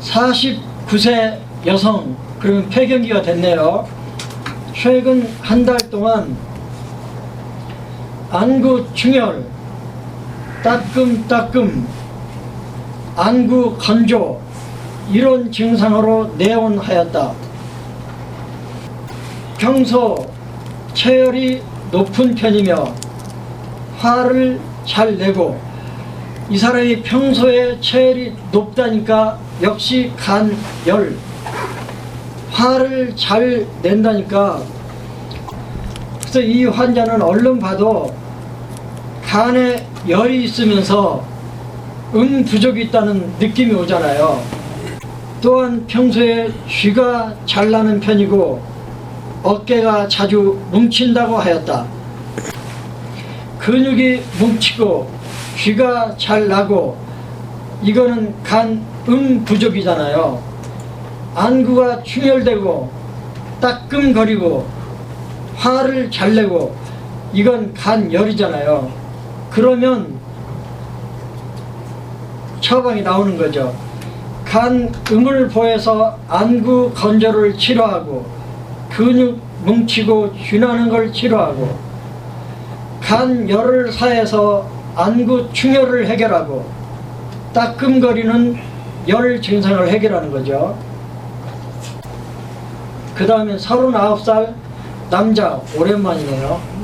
49세 여성, 그러면 폐경기가 됐네요. 최근 한 달 동안 안구 충혈, 따끔따끔, 안구 건조 이런 증상으로 내원하였다. 평소 체열이 높은 편이며 화를 잘 내고, 이 사람이 평소에 체열이 높다니까 역시 간열, 화를 잘 낸다니까. 그래서 이 환자는 얼른 봐도 간에 열이 있으면서 부족이 있다는 느낌이 오잖아요. 또한 평소에 쥐가 잘 나는 편이고 어깨가 자주 뭉친다고 하였다. 근육이 뭉치고 쥐가 잘 나고 이거는 간 부족이잖아요. 안구가 충혈되고 따끔거리고 화를 잘 내고 이건 간열이잖아요. 그러면 처방이 나오는 거죠. 간음을 보해서 안구 건조를 치료하고, 근육 뭉치고 쥐나는 걸 치료하고, 간열을 사해서 안구 충혈을 해결하고, 따끔거리는 열 증상을 해결하는 거죠. 그 다음에 39살 남자, 오랜만이네요.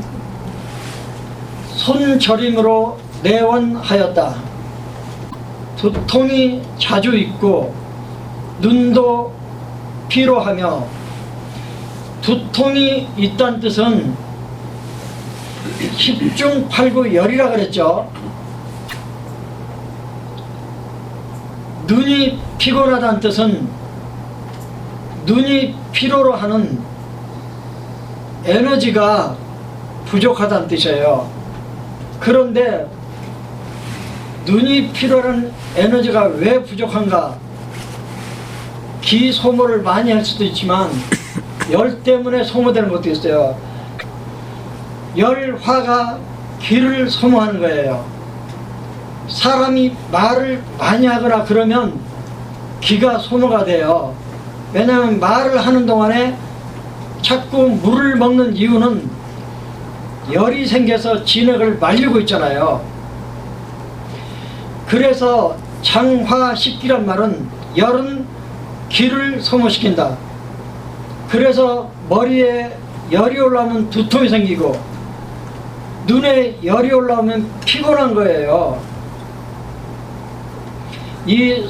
손저림으로 내원하였다. 두통이 자주 있고 눈도 피로하며, 두통이 있다는 뜻은 10중 8구 열이라 그랬죠. 눈이 피곤하다는 뜻은 눈이 피로로 하는 에너지가 부족하다는 뜻이에요. 그런데 눈이 필요한 에너지가 왜 부족한가? 기 소모를 많이 할 수도 있지만 열 때문에 소모되는 것도 있어요. 열화가 기를 소모하는 거예요. 사람이 말을 많이 하거나 그러면 기가 소모가 돼요. 왜냐하면 말을 하는 동안에 자꾸 물을 먹는 이유는 열이 생겨서 진액을 말리고 있잖아요. 그래서 장화식기란 말은 열은 기를 소모시킨다. 그래서 머리에 열이 올라오면 두통이 생기고 눈에 열이 올라오면 피곤한 거예요. 이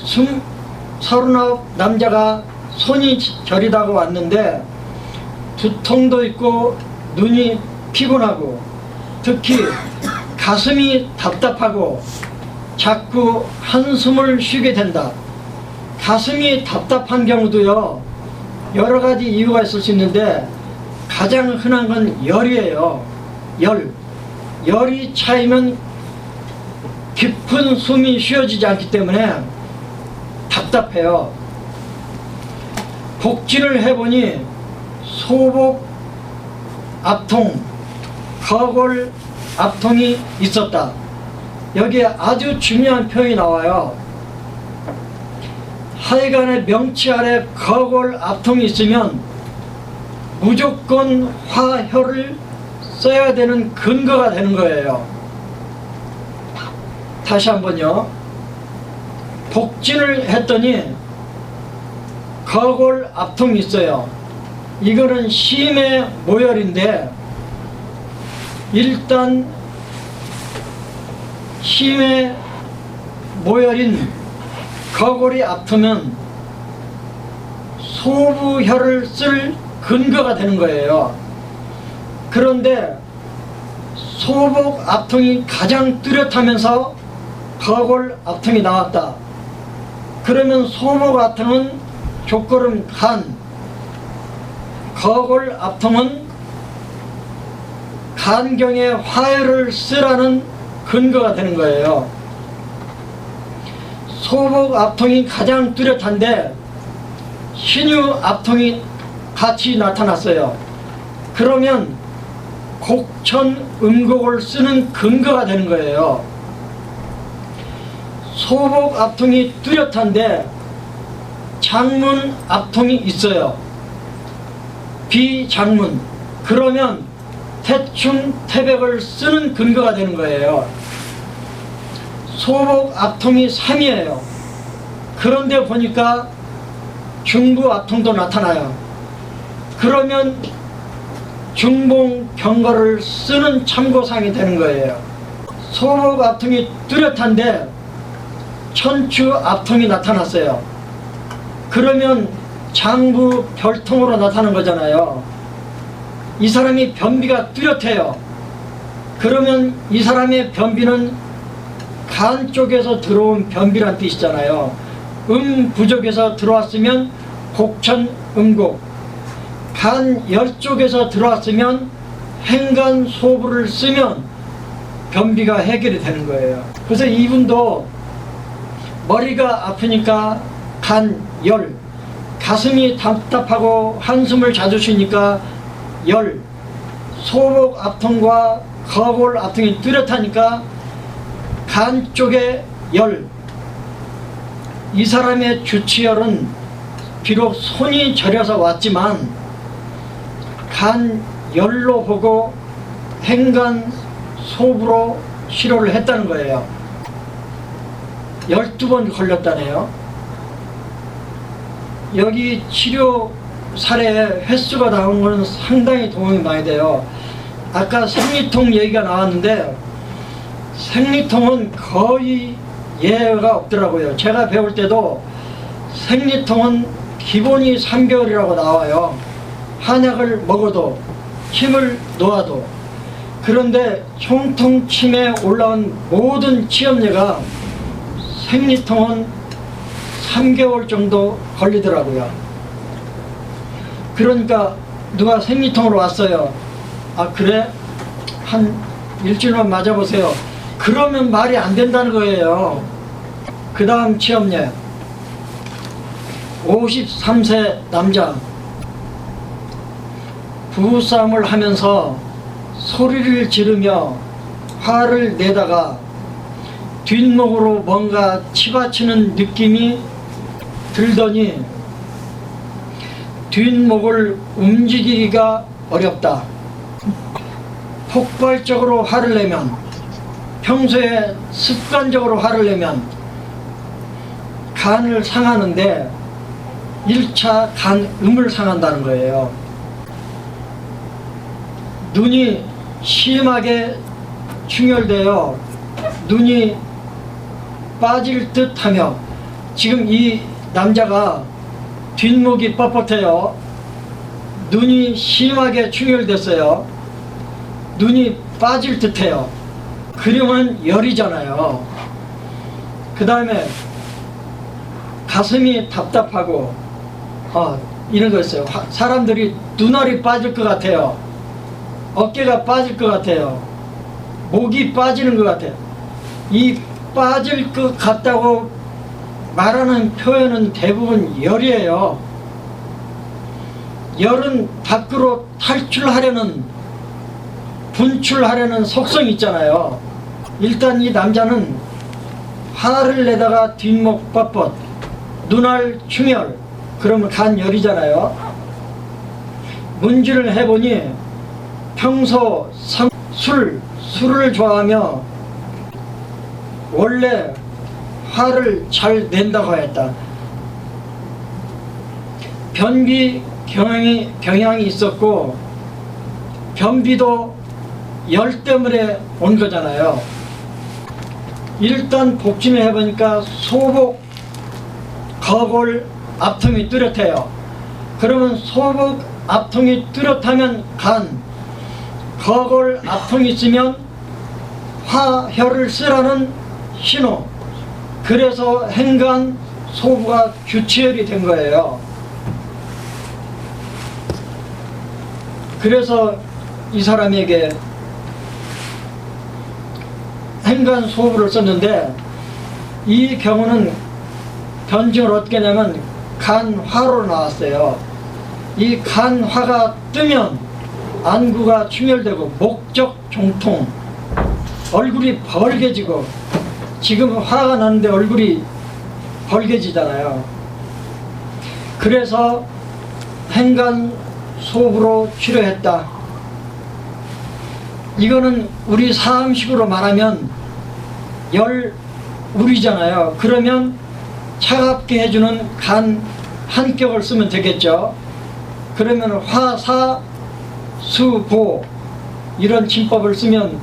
39 남자가 손이 저리다고 왔는데 두통도 있고 눈이 피곤하고 특히 가슴이 답답하고 자꾸 한숨을 쉬게 된다. 가슴이 답답한 경우도요, 여러 가지 이유가 있을 수 있는데 가장 흔한 건 열이에요. 열이 차이면 깊은 숨이 쉬어지지 않기 때문에 답답해요. 복진을 해보니 소복 압통, 거골 압통이 있었다. 여기에 아주 중요한 표현이 나와요. 하여간에 명치 아래 거골 압통이 있으면 무조건 화혈을 써야 되는 근거가 되는 거예요. 다시 한번요. 복진을 했더니 거골 압통이 있어요. 이거는 심의 모열인데, 일단 심의 모열인 거골이 아프면 소부혈을 쓸 근거가 되는 거예요. 그런데 소복 압통이 가장 뚜렷하면서 거골 압통이 나왔다. 그러면 소복 압통은 족골은 간, 거골 압통은 간경에 화혈을 쓰라는 근거가 되는 거예요. 소복 압통이 가장 뚜렷한데 신유 압통이 같이 나타났어요. 그러면 곡천 음곡을 쓰는 근거가 되는 거예요. 소복 압통이 뚜렷한데 장문 압통이 있어요. 비장문. 그러면 태충 태백을 쓰는 근거가 되는 거예요. 소복 압통이 3이에요. 그런데 보니까 중부 압통도 나타나요. 그러면 중봉 경거를 쓰는 참고사항이 되는 거예요. 소복 압통이 뚜렷한데 천추 압통이 나타났어요. 그러면 장부 별통으로 나타나는 거잖아요. 이 사람이 변비가 뚜렷해요. 그러면 이 사람의 변비는 간 쪽에서 들어온 변비란 뜻이잖아요. 부족에서 들어왔으면 곡천 음곡, 간 열 쪽에서 들어왔으면 행간 소부를 쓰면 변비가 해결이 되는 거예요. 그래서 이분도 머리가 아프니까 간 열, 가슴이 답답하고 한숨을 자주 쉬니까 열, 소복 압통과 거골 압통이 뚜렷하니까 간 쪽에 열. 이 사람의 주치열은 비록 손이 저려서 왔지만 간 열로 보고 행간 소부로 치료를 했다는 거예요. 12번 걸렸다네요. 여기 치료 사례 횟수가 나온 것은 상당히 도움이 많이 돼요. 아까 생리통 얘기가 나왔는데 생리통은 거의 예외가 없더라고요. 제가 배울 때도 생리통은 기본이 3개월이라고 나와요. 한약을 먹어도 힘을 놓아도. 그런데 흉통침에 올라온 모든 치염제가 생리통은 3개월 정도 걸리더라고요. 그러니까 누가 생리통으로 왔어요. 아 그래? 한 일주일만 맞아보세요. 그러면 말이 안 된다는 거예요. 그 다음 치염제 53세 남자, 부부싸움을 하면서 소리를 지르며 화를 내다가 뒷목으로 뭔가 치받치는 느낌이 들더니 뒷목을 움직이기가 어렵다. 폭발적으로 화를 내면, 평소에 습관적으로 화를 내면 간을 상하는데 1차 간음을 상한다는 거예요. 눈이 심하게 충혈되어 눈이 빠질 듯하며, 지금 이 남자가 뒷목이 뻣뻣해요. 눈이 심하게 충혈됐어요. 눈이 빠질 듯해요. 그러면 열이잖아요. 그 다음에 가슴이 답답하고 이런 거 있어요. 사람들이 눈알이 빠질 것 같아요. 어깨가 빠질 것 같아요. 목이 빠지는 것 같아요. 이 빠질 것 같다고 말하는 표현은 대부분 열이에요. 열은 밖으로 탈출하려는, 분출하려는 속성이 있잖아요. 일단 이 남자는 화를 내다가 뒷목 뻣뻣, 눈알 충혈, 그러면 간열이잖아요. 문지를 해보니 평소 술을 좋아하며 원래 화를 잘 낸다고 했다. 변비 경향이 있었고, 변비도 열 때문에 온 거잖아요. 일단 복심을 해보니까 소복, 거골, 압통이 뚜렷해요. 그러면 소복, 압통이 뚜렷하면 간, 거골, 압통이 있으면 화혈을 쓰라는 신호. 그래서 행간 소부가 주치혈이 된 거예요. 그래서 이 사람에게 행간 소부를 썼는데, 이 경우는 변증을 어떻게 하냐면 간화로 나왔어요. 이 간화가 뜨면 안구가 충혈되고 목적 종통, 얼굴이 벌개지고, 지금 화가 나는데 얼굴이 벌개지잖아요. 그래서 행간 소부로 치료했다. 이거는 우리 사음식으로 말하면 열울이잖아요. 그러면 차갑게 해주는 간 한 격을 쓰면 되겠죠. 그러면 화사수보 이런 침법을 쓰면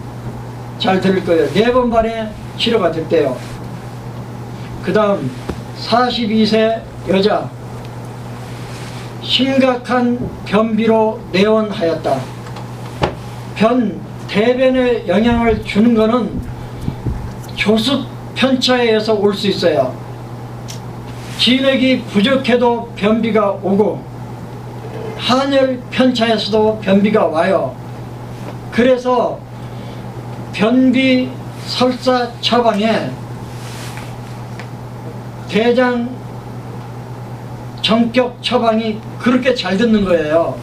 잘 들을 거예요. 4번 반에 치료가 됐대요. 그 다음 42세 여자, 심각한 변비로 내원하였다. 대변에 영향을 주는 것은 조습 편차에 의해서 올 수 있어요. 진액이 부족해도 변비가 오고 한열 편차에서도 변비가 와요. 그래서 변비 설사 처방에 대장 정격 처방이 그렇게 잘 듣는 거예요.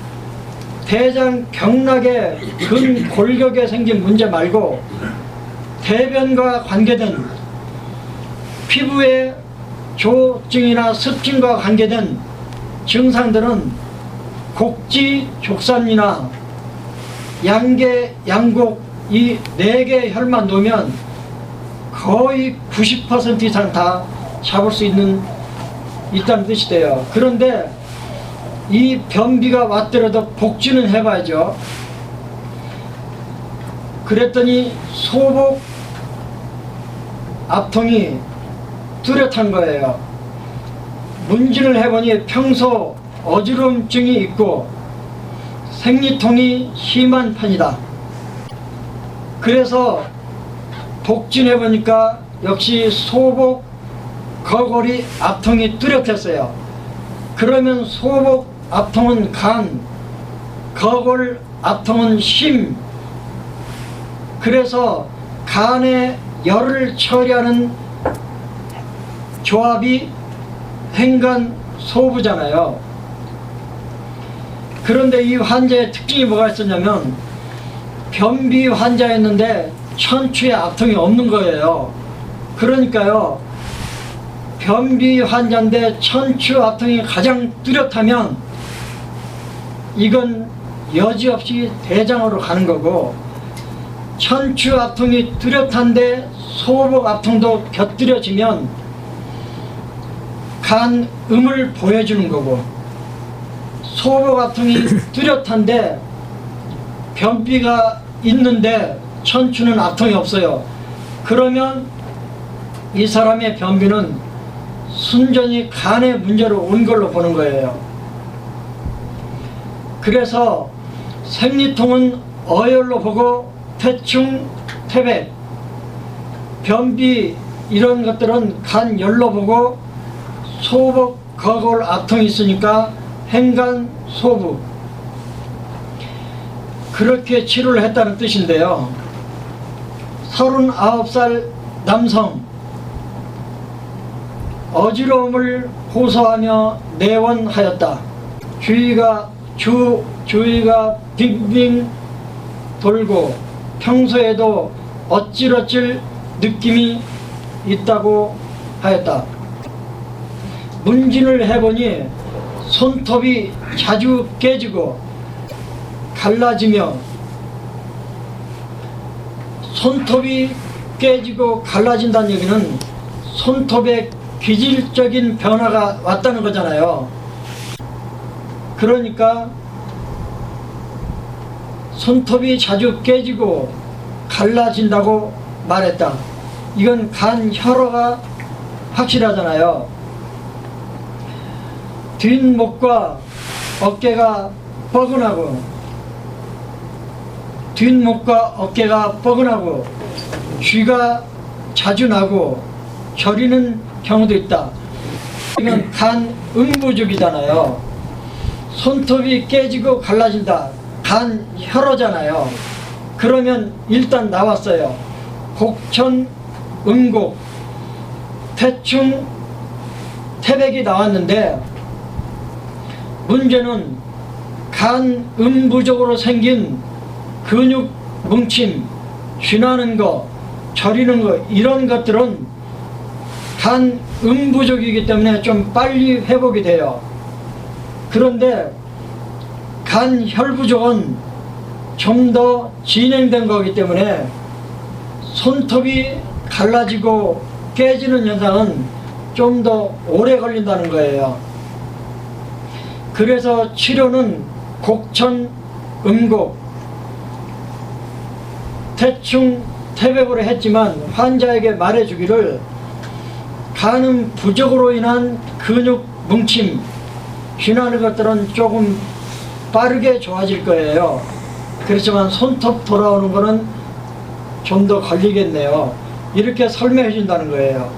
대장 경락에 근골격에 생긴 문제 말고 대변과 관계된 피부의 조증이나 습진과 관계된 증상들은 곡지, 족삼이나 양계, 양곡 이 4개 혈만 놓으면 거의 90% 이상 다 잡을 수 있다는 뜻이 돼요. 그런데 이 변비가 왔더라도 복지는 해봐야죠. 그랬더니 소복 앞통이 뚜렷한 거예요. 문진을 해보니 평소 어지럼증이 있고 생리통이 심한 편이다. 그래서 복진해보니까 역시 소복 거골이 앞통이 뚜렷했어요. 그러면 소복 앞통은 간, 거골 앞통은 심. 그래서 간의 열을 처리하는 조합이 행간소부잖아요. 그런데 이 환자의 특징이 뭐가 있었냐면 변비 환자였는데 천추에 앞통이 없는 거예요. 그러니까요, 변비 환자인데 천추 앞통이 가장 뚜렷하면 이건 여지없이 대장으로 가는 거고, 천추 앞통이 뚜렷한데 소복 앞통도 곁들여지면 간음을 보여주는 거고, 소복 앞통이 뚜렷한데 변비가 있는데 천추는 앞통이 없어요. 그러면 이 사람의 변비는 순전히 간의 문제로 온 걸로 보는 거예요. 그래서 생리통은 어열로 보고 태충, 태백, 변비 이런 것들은 간열로 보고 소복, 거골, 앞통이 있으니까 행간, 소부 그렇게 치료를 했다는 뜻인데요. 39살 남성, 어지러움을 호소하며 내원하였다. 주위가 빙빙 돌고 평소에도 어찔어찔 느낌이 있다고 하였다. 문진을 해보니 손톱이 자주 깨지고 갈라지며, 손톱이 깨지고 갈라진다는 얘기는 손톱에 기질적인 변화가 왔다는 거잖아요. 그러니까 손톱이 자주 깨지고 갈라진다고 말했다. 이건 간 혈어가 확실하잖아요. 뒷목과 어깨가 뻐근하고, 뒷목과 어깨가 뻐근하고 쥐가 자주 나고 저리는 경우도 있다. 이건 간 음부족이잖아요. 손톱이 깨지고 갈라진다. 간 혈어잖아요. 그러면 일단 나왔어요. 곡천, 음곡, 태충, 태백이 나왔는데 문제는 간 음부족으로 생긴 근육 뭉침, 쥐나는 거, 저리는 거 이런 것들은 간 음부족이기 때문에 좀 빨리 회복이 돼요. 그런데 간 혈부종은 좀 더 진행된 거기 때문에 손톱이 갈라지고 깨지는 현상은 좀 더 오래 걸린다는 거예요. 그래서 치료는 곡천, 음곡, 대충 태백으로 했지만 환자에게 말해주기를 간음 부족으로 인한 근육 뭉침, 쥐나는 것들은 조금 빠르게 좋아질 거예요. 그렇지만 손톱 돌아오는 거는 좀 더 걸리겠네요. 이렇게 설명해 준다는 거예요.